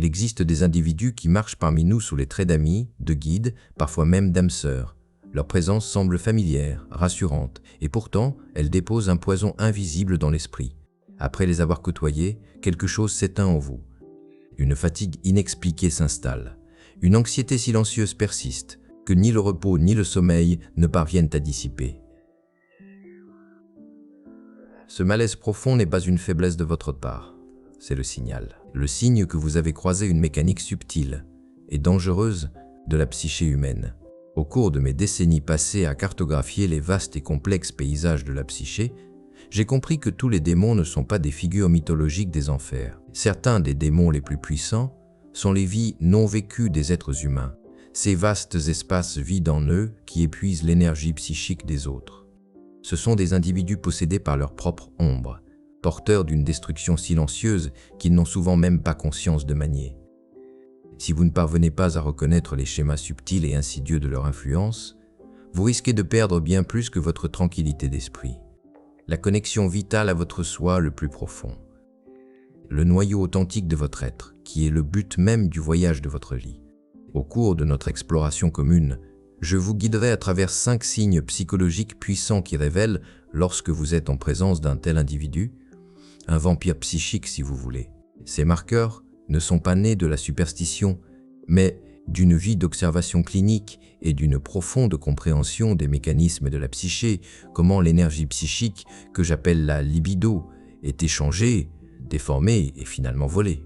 Il existe des individus qui marchent parmi nous sous les traits d'amis, de guides, parfois même d'âmes sœurs. Leur présence semble familière, rassurante, et pourtant, elle dépose un poison invisible dans l'esprit. Après les avoir côtoyés, quelque chose s'éteint en vous. Une fatigue inexpliquée s'installe. Une anxiété silencieuse persiste, que ni le repos ni le sommeil ne parviennent à dissiper. Ce malaise profond n'est pas une faiblesse de votre part, c'est le signal. Le signe que vous avez croisé une mécanique subtile et dangereuse de la psyché humaine. Au cours de mes décennies passées à cartographier les vastes et complexes paysages de la psyché, j'ai compris que tous les démons ne sont pas des figures mythologiques des enfers. Certains des démons les plus puissants sont les vies non vécues des êtres humains, ces vastes espaces vides en eux qui épuisent l'énergie psychique des autres. Ce sont des individus possédés par leur propre ombre, porteurs d'une destruction silencieuse qu'ils n'ont souvent même pas conscience de manier. Si vous ne parvenez pas à reconnaître les schémas subtils et insidieux de leur influence, vous risquez de perdre bien plus que votre tranquillité d'esprit. La connexion vitale à votre soi le plus profond. Le noyau authentique de votre être, qui est le but même du voyage de votre vie. Au cours de notre exploration commune, je vous guiderai à travers 5 signes psychologiques puissants qui révèlent, lorsque vous êtes en présence d'un tel individu, un vampire psychique si vous voulez. Ces marqueurs ne sont pas nés de la superstition, mais d'une vie d'observation clinique et d'une profonde compréhension des mécanismes de la psyché, comment l'énergie psychique, que j'appelle la libido, est échangée, déformée et finalement volée.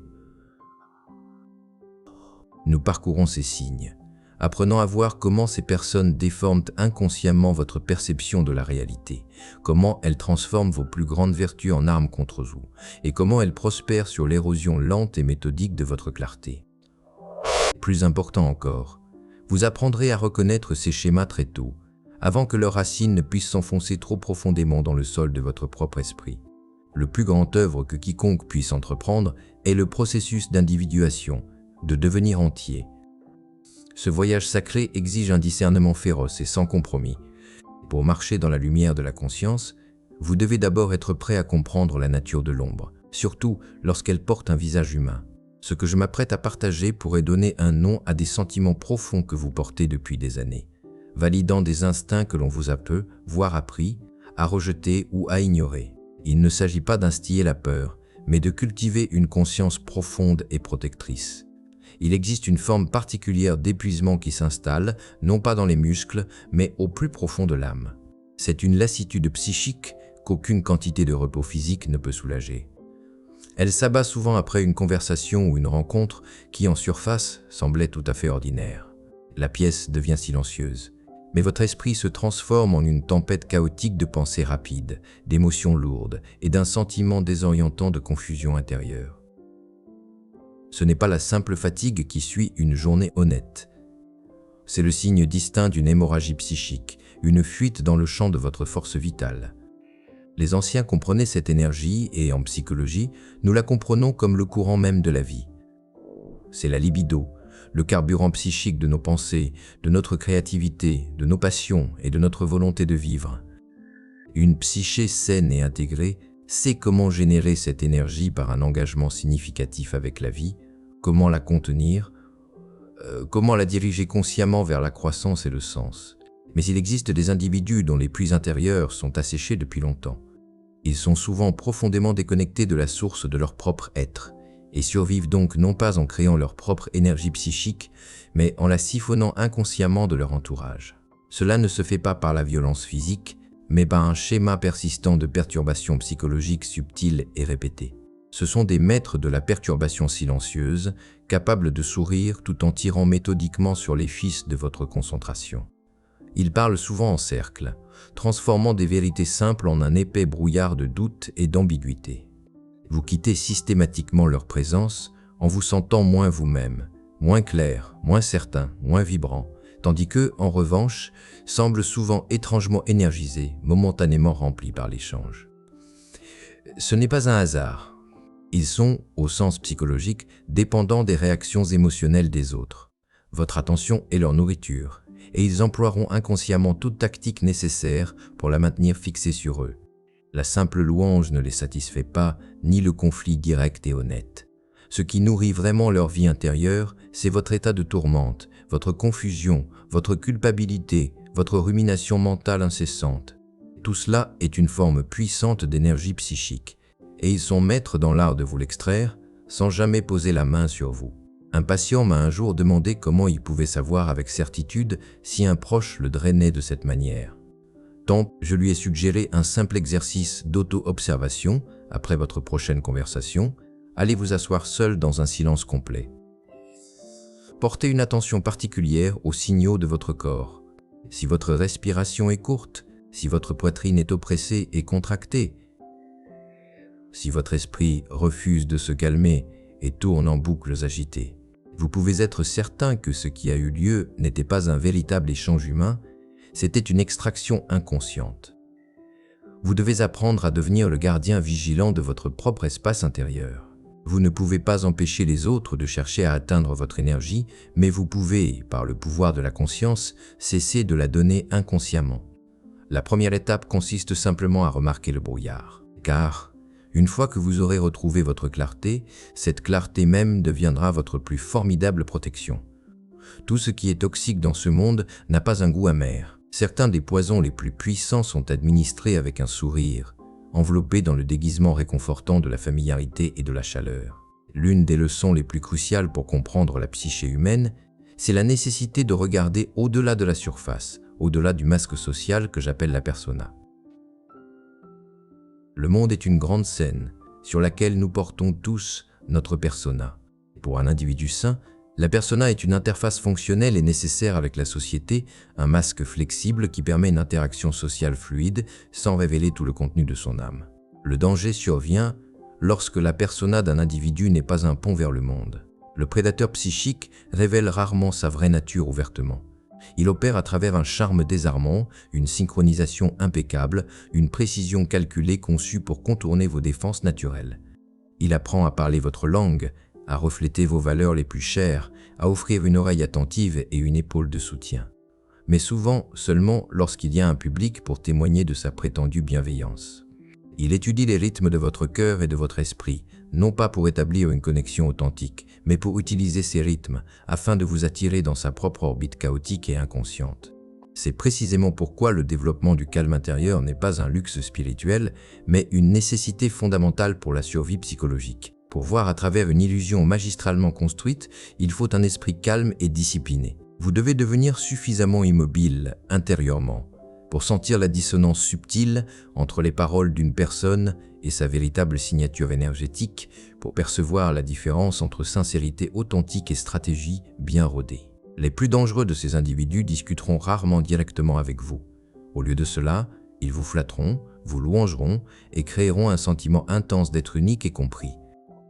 Nous parcourons ces signes, apprenant à voir comment ces personnes déforment inconsciemment votre perception de la réalité, comment elles transforment vos plus grandes vertus en armes contre vous, et comment elles prospèrent sur l'érosion lente et méthodique de votre clarté. Plus important encore, vous apprendrez à reconnaître ces schémas très tôt, avant que leurs racines ne puissent s'enfoncer trop profondément dans le sol de votre propre esprit. Le plus grand œuvre que quiconque puisse entreprendre est le processus d'individuation, de devenir entier. Ce voyage sacré exige un discernement féroce et sans compromis. Pour marcher dans la lumière de la conscience, vous devez d'abord être prêt à comprendre la nature de l'ombre, surtout lorsqu'elle porte un visage humain. Ce que je m'apprête à partager pourrait donner un nom à des sentiments profonds que vous portez depuis des années, validant des instincts que l'on vous a peu, voire appris, à rejeter ou à ignorer. Il ne s'agit pas d'instiller la peur, mais de cultiver une conscience profonde et protectrice. Il existe une forme particulière d'épuisement qui s'installe, non pas dans les muscles, mais au plus profond de l'âme. C'est une lassitude psychique qu'aucune quantité de repos physique ne peut soulager. Elle s'abat souvent après une conversation ou une rencontre qui, en surface, semblait tout à fait ordinaire. La pièce devient silencieuse, mais votre esprit se transforme en une tempête chaotique de pensées rapides, d'émotions lourdes et d'un sentiment désorientant de confusion intérieure. Ce n'est pas la simple fatigue qui suit une journée honnête. C'est le signe distinct d'une hémorragie psychique, une fuite dans le champ de votre force vitale. Les anciens comprenaient cette énergie et, en psychologie, nous la comprenons comme le courant même de la vie. C'est la libido, le carburant psychique de nos pensées, de notre créativité, de nos passions et de notre volonté de vivre. Une psyché saine et intégrée sait comment générer cette énergie par un engagement significatif avec la vie, comment la contenir, comment la diriger consciemment vers la croissance et le sens. Mais il existe des individus dont les puits intérieurs sont asséchés depuis longtemps. Ils sont souvent profondément déconnectés de la source de leur propre être et survivent donc non pas en créant leur propre énergie psychique, mais en la siphonnant inconsciemment de leur entourage. Cela ne se fait pas par la violence physique, mais par un schéma persistant de perturbations psychologiques subtiles et répétées. Ce sont des maîtres de la perturbation silencieuse, capables de sourire tout en tirant méthodiquement sur les fils de votre concentration. Ils parlent souvent en cercle, transformant des vérités simples en un épais brouillard de doutes et d'ambiguïté. Vous quittez systématiquement leur présence en vous sentant moins vous-même, moins clair, moins certain, moins vibrant, tandis qu'eux, en revanche, semblent souvent étrangement énergisés, momentanément remplis par l'échange. Ce n'est pas un hasard. Ils sont, au sens psychologique, dépendants des réactions émotionnelles des autres. Votre attention est leur nourriture, et ils emploieront inconsciemment toute tactique nécessaire pour la maintenir fixée sur eux. La simple louange ne les satisfait pas, ni le conflit direct et honnête. Ce qui nourrit vraiment leur vie intérieure, c'est votre état de tourmente, votre confusion, votre culpabilité, votre rumination mentale incessante. Tout cela est une forme puissante d'énergie psychique, et ils sont maîtres dans l'art de vous l'extraire sans jamais poser la main sur vous. Un patient m'a un jour demandé comment il pouvait savoir avec certitude si un proche le drainait de cette manière. Donc, je lui ai suggéré un simple exercice d'auto-observation après votre prochaine conversation. Allez vous asseoir seul dans un silence complet. Portez une attention particulière aux signaux de votre corps. Si votre respiration est courte, si votre poitrine est oppressée et contractée, si votre esprit refuse de se calmer et tourne en boucles agitées, vous pouvez être certain que ce qui a eu lieu n'était pas un véritable échange humain, c'était une extraction inconsciente. Vous devez apprendre à devenir le gardien vigilant de votre propre espace intérieur. Vous ne pouvez pas empêcher les autres de chercher à atteindre votre énergie, mais vous pouvez, par le pouvoir de la conscience, cesser de la donner inconsciemment. La première étape consiste simplement à remarquer le brouillard. Car, une fois que vous aurez retrouvé votre clarté, cette clarté même deviendra votre plus formidable protection. Tout ce qui est toxique dans ce monde n'a pas un goût amer. Certains des poisons les plus puissants sont administrés avec un sourire, enveloppés dans le déguisement réconfortant de la familiarité et de la chaleur. L'une des leçons les plus cruciales pour comprendre la psyché humaine, c'est la nécessité de regarder au-delà de la surface, au-delà du masque social que j'appelle la persona. Le monde est une grande scène sur laquelle nous portons tous notre persona. Pour un individu sain, la persona est une interface fonctionnelle et nécessaire avec la société, un masque flexible qui permet une interaction sociale fluide sans révéler tout le contenu de son âme. Le danger survient lorsque la persona d'un individu n'est pas un pont vers le monde. Le prédateur psychique révèle rarement sa vraie nature ouvertement. Il opère à travers un charme désarmant, une synchronisation impeccable, une précision calculée conçue pour contourner vos défenses naturelles. Il apprend à parler votre langue, à refléter vos valeurs les plus chères, à offrir une oreille attentive et une épaule de soutien. Mais souvent seulement lorsqu'il y a un public pour témoigner de sa prétendue bienveillance. Il étudie les rythmes de votre cœur et de votre esprit, non pas pour établir une connexion authentique, mais pour utiliser ces rythmes afin de vous attirer dans sa propre orbite chaotique et inconsciente. C'est précisément pourquoi le développement du calme intérieur n'est pas un luxe spirituel, mais une nécessité fondamentale pour la survie psychologique. Pour voir à travers une illusion magistralement construite, il faut un esprit calme et discipliné. Vous devez devenir suffisamment immobile intérieurement pour sentir la dissonance subtile entre les paroles d'une personne et sa véritable signature énergétique, pour percevoir la différence entre sincérité authentique et stratégie bien rodée. Les plus dangereux de ces individus discuteront rarement directement avec vous. Au lieu de cela, ils vous flatteront, vous louangeront et créeront un sentiment intense d'être unique et compris.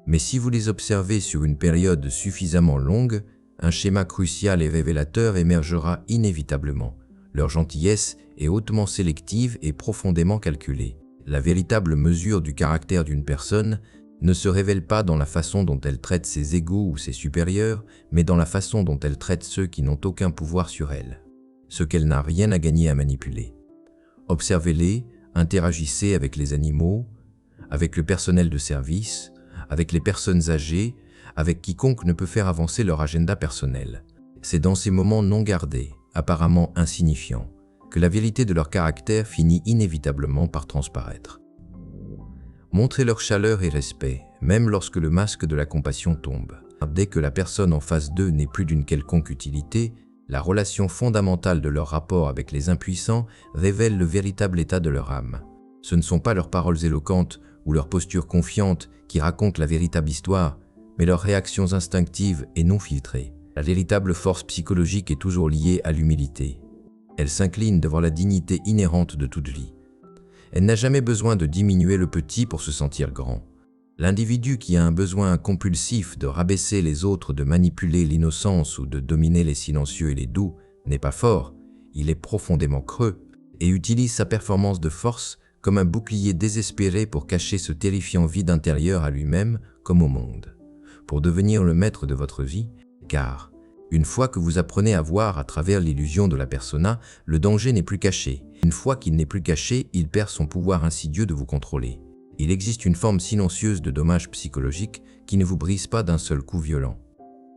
Mais si vous les observez sur une période suffisamment longue, un schéma crucial et révélateur émergera inévitablement. Leur gentillesse est hautement sélective et profondément calculée. La véritable mesure du caractère d'une personne ne se révèle pas dans la façon dont elle traite ses égaux ou ses supérieurs, mais dans la façon dont elle traite ceux qui n'ont aucun pouvoir sur elle, ceux qu'elle n'a rien à gagner à manipuler. Observez-les, interagissez avec les animaux, avec le personnel de service, avec les personnes âgées, avec quiconque ne peut faire avancer leur agenda personnel. C'est dans ces moments non gardés, apparemment insignifiants, que la vérité de leur caractère finit inévitablement par transparaître. Montrez leur chaleur et respect, même lorsque le masque de la compassion tombe. Dès que la personne en face d'eux n'est plus d'une quelconque utilité, la relation fondamentale de leur rapport avec les impuissants révèle le véritable état de leur âme. Ce ne sont pas leurs paroles éloquentes ou leurs postures confiantes qui racontent la véritable histoire, mais leurs réactions instinctives et non filtrées. La véritable force psychologique est toujours liée à l'humilité. Elle s'incline devant la dignité inhérente de toute vie. Elle n'a jamais besoin de diminuer le petit pour se sentir grand. L'individu qui a un besoin compulsif de rabaisser les autres, de manipuler l'innocence ou de dominer les silencieux et les doux n'est pas fort, il est profondément creux et utilise sa performance de force comme un bouclier désespéré pour cacher ce terrifiant vide intérieur à lui-même comme au monde. Pour devenir le maître de votre vie, car une fois que vous apprenez à voir à travers l'illusion de la persona, le danger n'est plus caché. Une fois qu'il n'est plus caché, il perd son pouvoir insidieux de vous contrôler. Il existe une forme silencieuse de dommage psychologique qui ne vous brise pas d'un seul coup violent.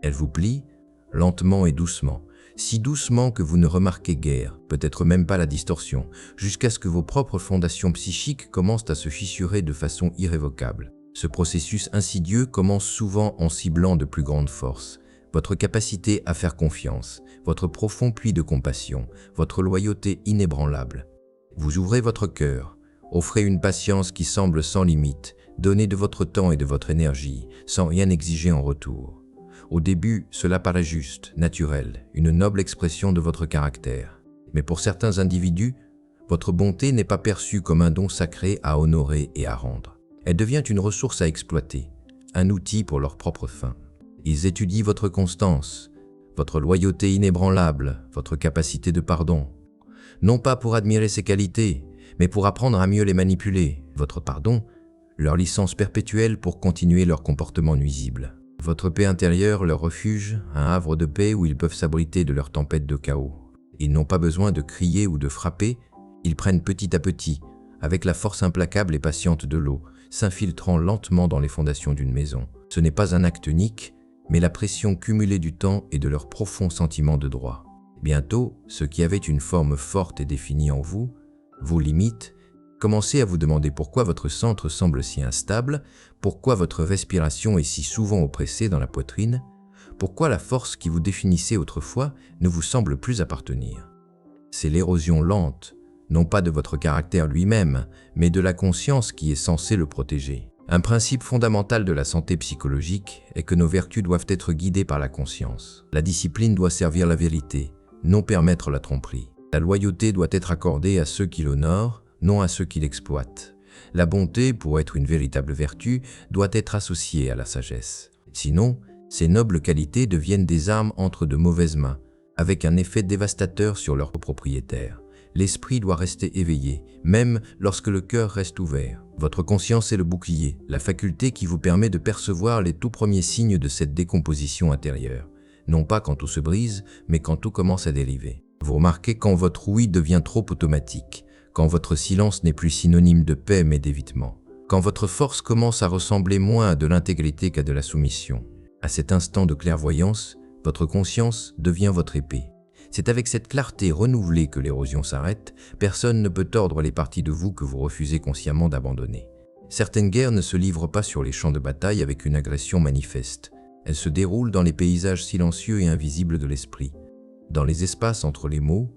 Elle vous plie, lentement et doucement, si doucement que vous ne remarquez guère, peut-être même pas la distorsion, jusqu'à ce que vos propres fondations psychiques commencent à se fissurer de façon irrévocable. Ce processus insidieux commence souvent en ciblant de plus grandes forces, votre capacité à faire confiance, votre profond puits de compassion, votre loyauté inébranlable. Vous ouvrez votre cœur, offrez une patience qui semble sans limite, donnez de votre temps et de votre énergie, sans rien exiger en retour. Au début, cela paraît juste, naturel, une noble expression de votre caractère. Mais pour certains individus, votre bonté n'est pas perçue comme un don sacré à honorer et à rendre. Elle devient une ressource à exploiter, un outil pour leur propre fin. Ils étudient votre constance, votre loyauté inébranlable, votre capacité de pardon. Non pas pour admirer ces qualités, mais pour apprendre à mieux les manipuler. Votre pardon, leur licence perpétuelle pour continuer leur comportement nuisible. Votre paix intérieure, leur refuge, un havre de paix où ils peuvent s'abriter de leur tempête de chaos. Ils n'ont pas besoin de crier ou de frapper, ils prennent petit à petit, avec la force implacable et patiente de l'eau, s'infiltrant lentement dans les fondations d'une maison. Ce n'est pas un acte unique, mais la pression cumulée du temps et de leur profond sentiment de droit. Bientôt, ce qui avait une forme forte et définie en vous, vos limites, commencez à vous demander pourquoi votre centre semble si instable, pourquoi votre respiration est si souvent oppressée dans la poitrine, pourquoi la force qui vous définissait autrefois ne vous semble plus appartenir. C'est l'érosion lente, non pas de votre caractère lui-même, mais de la conscience qui est censée le protéger. Un principe fondamental de la santé psychologique est que nos vertus doivent être guidées par la conscience. La discipline doit servir la vérité, non permettre la tromperie. La loyauté doit être accordée à ceux qui l'honorent, non à ceux qui l'exploitent. La bonté, pour être une véritable vertu, doit être associée à la sagesse. Sinon, ces nobles qualités deviennent des armes entre de mauvaises mains, avec un effet dévastateur sur leurs propriétaires. L'esprit doit rester éveillé, même lorsque le cœur reste ouvert. Votre conscience est le bouclier, la faculté qui vous permet de percevoir les tout premiers signes de cette décomposition intérieure. Non pas quand tout se brise, mais quand tout commence à dériver. Vous remarquez quand votre oui devient trop automatique, quand votre silence n'est plus synonyme de paix mais d'évitement, quand votre force commence à ressembler moins à de l'intégrité qu'à de la soumission. À cet instant de clairvoyance, votre conscience devient votre épée. C'est avec cette clarté renouvelée que l'érosion s'arrête, personne ne peut tordre les parties de vous que vous refusez consciemment d'abandonner. Certaines guerres ne se livrent pas sur les champs de bataille avec une agression manifeste. Elles se déroulent dans les paysages silencieux et invisibles de l'esprit, dans les espaces entre les mots,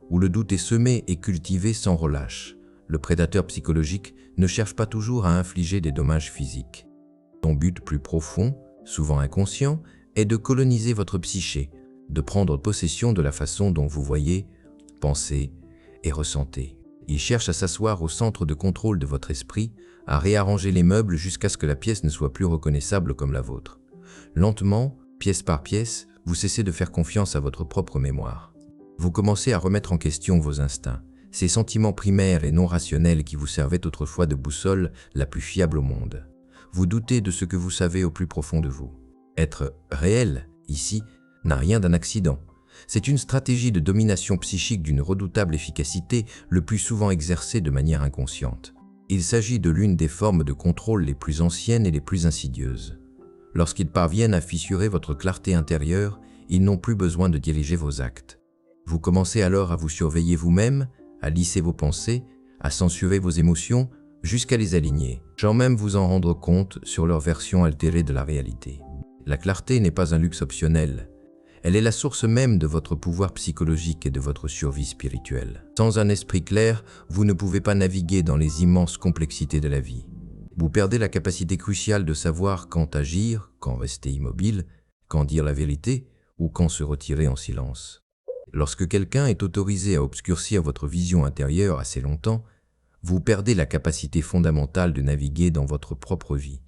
où le doute est semé et cultivé sans relâche. Le prédateur psychologique ne cherche pas toujours à infliger des dommages physiques. Son but plus profond, souvent inconscient, est de coloniser votre psyché, de prendre possession de la façon dont vous voyez, pensez et ressentez. Il cherche à s'asseoir au centre de contrôle de votre esprit, à réarranger les meubles jusqu'à ce que la pièce ne soit plus reconnaissable comme la vôtre. Lentement, pièce par pièce, vous cessez de faire confiance à votre propre mémoire. Vous commencez à remettre en question vos instincts, ces sentiments primaires et non rationnels qui vous servaient autrefois de boussole la plus fiable au monde. Vous doutez de ce que vous savez au plus profond de vous. Être réel, ici, n'a rien d'un accident. C'est une stratégie de domination psychique d'une redoutable efficacité, le plus souvent exercée de manière inconsciente. Il s'agit de l'une des formes de contrôle les plus anciennes et les plus insidieuses. Lorsqu'ils parviennent à fissurer votre clarté intérieure, ils n'ont plus besoin de diriger vos actes. Vous commencez alors à vous surveiller vous-même, à lisser vos pensées, à censurer vos émotions, jusqu'à les aligner, sans même vous en rendre compte sur leur version altérée de la réalité. La clarté n'est pas un luxe optionnel. Elle est la source même de votre pouvoir psychologique et de votre survie spirituelle. Sans un esprit clair, vous ne pouvez pas naviguer dans les immenses complexités de la vie. Vous perdez la capacité cruciale de savoir quand agir, quand rester immobile, quand dire la vérité ou quand se retirer en silence. Lorsque quelqu'un est autorisé à obscurcir votre vision intérieure assez longtemps, vous perdez la capacité fondamentale de naviguer dans votre propre vie.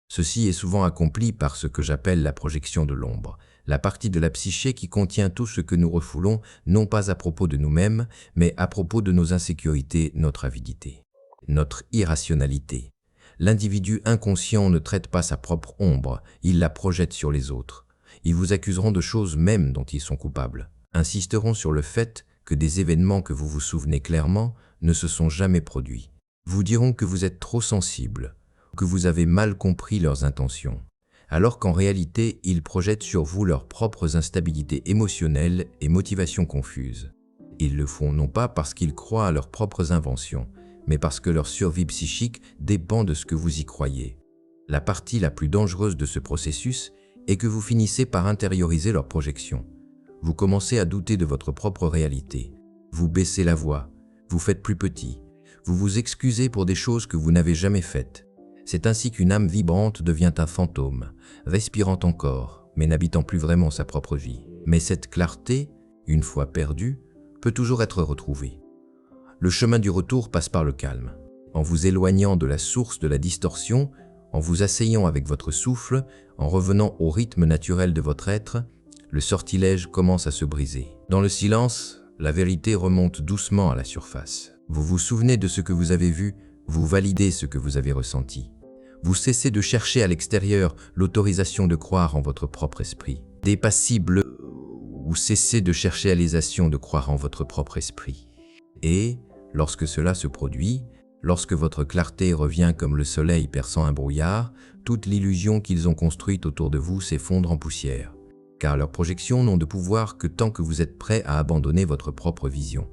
Ceci est souvent accompli par ce que j'appelle la projection de l'ombre, la partie de la psyché qui contient tout ce que nous refoulons, non pas à propos de nous-mêmes, mais à propos de nos insécurités, notre avidité, notre irrationalité. L'individu inconscient ne traite pas sa propre ombre, il la projette sur les autres. Ils vous accuseront de choses même dont ils sont coupables, insisteront sur le fait que des événements que vous vous souvenez clairement ne se sont jamais produits. vous diront que vous êtes trop sensible, que vous avez mal compris leurs intentions, alors qu'en réalité, ils projettent sur vous leurs propres instabilités émotionnelles et motivations confuses. Ils le font non pas parce qu'ils croient à leurs propres inventions, mais parce que leur survie psychique dépend de ce que vous y croyez. La partie la plus dangereuse de ce processus est que vous finissez par intérioriser leurs projections. Vous commencez à douter de votre propre réalité. Vous baissez la voix, vous faites plus petit, vous vous excusez pour des choses que vous n'avez jamais faites. C'est ainsi qu'une âme vibrante devient un fantôme, respirant encore, mais n'habitant plus vraiment sa propre vie. Mais cette clarté, une fois perdue, peut toujours être retrouvée. Le chemin du retour passe par le calme. En vous éloignant de la source de la distorsion, en vous asseyant avec votre souffle, en revenant au rythme naturel de votre être, le sortilège commence à se briser. Dans le silence, la vérité remonte doucement à la surface. Vous vous souvenez de ce que vous avez vu, vous validez ce que vous avez ressenti. Vous cessez de chercher à l'extérieur l'autorisation de croire en votre propre esprit. Des passibles, vous cessez de chercher à l'alisation de croire en votre propre esprit. Et, lorsque cela se produit, lorsque votre clarté revient comme le soleil perçant un brouillard, toute l'illusion qu'ils ont construite autour de vous s'effondre en poussière. Car leurs projections n'ont de pouvoir que tant que vous êtes prêt à abandonner votre propre vision.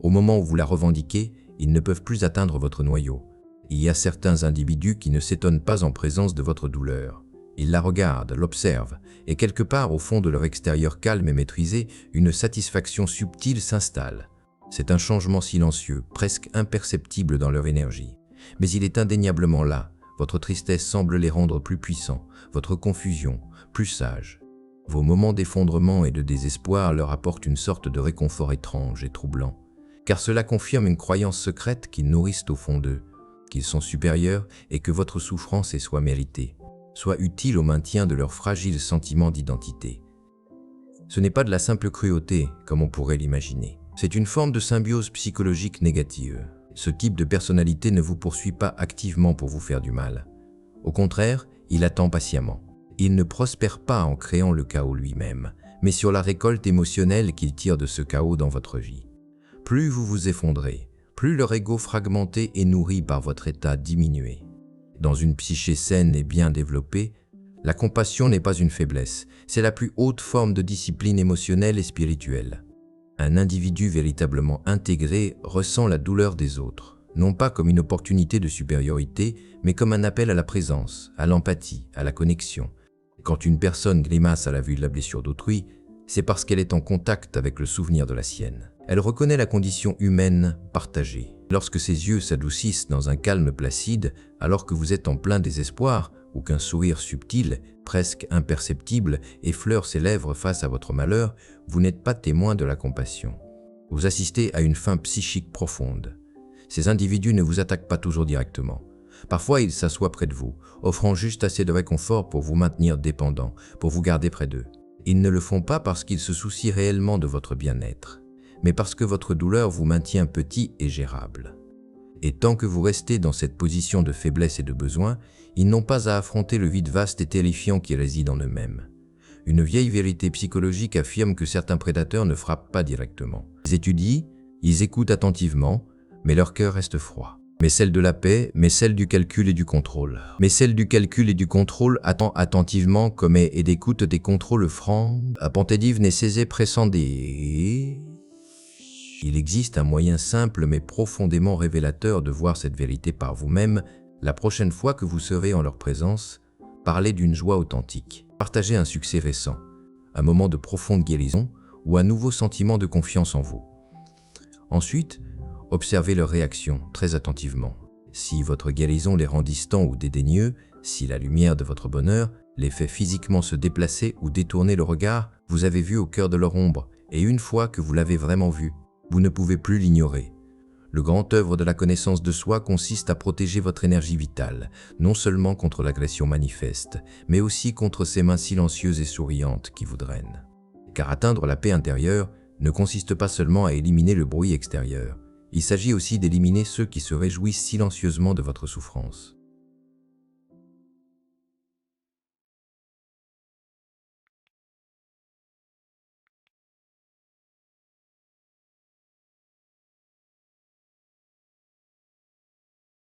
Au moment où vous la revendiquez, ils ne peuvent plus atteindre votre noyau. Il y a certains individus qui ne s'étonnent pas en présence de votre douleur. Ils la regardent, l'observent, et quelque part au fond de leur extérieur calme et maîtrisé, une satisfaction subtile s'installe. C'est un changement silencieux, presque imperceptible dans leur énergie. Mais il est indéniablement là. Votre tristesse semble les rendre plus puissants, votre confusion, plus sages. Vos moments d'effondrement et de désespoir leur apportent une sorte de réconfort étrange et troublant, car cela confirme une croyance secrète qu'ils nourrissent au fond d'eux, qu'ils sont supérieurs et que votre souffrance est soit méritée, soit utile au maintien de leur fragile sentiment d'identité. Ce n'est pas de la simple cruauté, comme on pourrait l'imaginer. C'est une forme de symbiose psychologique négative. Ce type de personnalité ne vous poursuit pas activement pour vous faire du mal. Au contraire, il attend patiemment. Il ne prospère pas en créant le chaos lui-même, mais sur la récolte émotionnelle qu'il tire de ce chaos dans votre vie. Plus vous vous effondrez, plus leur ego fragmenté et nourri par votre état diminué. Dans une psyché saine et bien développée, la compassion n'est pas une faiblesse, c'est la plus haute forme de discipline émotionnelle et spirituelle. Un individu véritablement intégré ressent la douleur des autres, non pas comme une opportunité de supériorité, mais comme un appel à la présence, à l'empathie, à la connexion. Quand une personne grimace à la vue de la blessure d'autrui, c'est parce qu'elle est en contact avec le souvenir de la sienne. Elle reconnaît la condition humaine partagée. Lorsque ses yeux s'adoucissent dans un calme placide, alors que vous êtes en plein désespoir, ou qu'un sourire subtil, presque imperceptible, effleure ses lèvres face à votre malheur, vous n'êtes pas témoin de la compassion. Vous assistez à une faim psychique profonde. Ces individus ne vous attaquent pas toujours directement. Parfois, ils s'assoient près de vous, offrant juste assez de réconfort pour vous maintenir dépendant, pour vous garder près d'eux. Ils ne le font pas parce qu'ils se soucient réellement de votre bien-être, mais parce que votre douleur vous maintient petit et gérable. Et tant que vous restez dans cette position de faiblesse et de besoin, ils n'ont pas à affronter le vide vaste et terrifiant qui réside en eux-mêmes. Une vieille vérité psychologique affirme que certains prédateurs ne frappent pas directement. Ils étudient, ils écoutent attentivement, mais leur cœur reste froid. Mais celle de la paix, mais celle du calcul et du contrôle. Mais celle du calcul et du contrôle attend attentivement, commet et d'écoute des contrôles francs, appentedive nécessaire pressant des... Il existe un moyen simple mais profondément révélateur de voir cette vérité par vous-même. La prochaine fois que vous serez en leur présence, parlez d'une joie authentique. Partagez un succès récent, un moment de profonde guérison ou un nouveau sentiment de confiance en vous. Ensuite, observez leurs réactions très attentivement. Si votre guérison les rend distants ou dédaigneux, si la lumière de votre bonheur les fait physiquement se déplacer ou détourner le regard, vous avez vu au cœur de leur ombre, et une fois que vous l'avez vraiment vu, vous ne pouvez plus l'ignorer. Le grand œuvre de la connaissance de soi consiste à protéger votre énergie vitale, non seulement contre l'agression manifeste, mais aussi contre ces mains silencieuses et souriantes qui vous drainent. Car atteindre la paix intérieure ne consiste pas seulement à éliminer le bruit extérieur, il s'agit aussi d'éliminer ceux qui se réjouissent silencieusement de votre souffrance.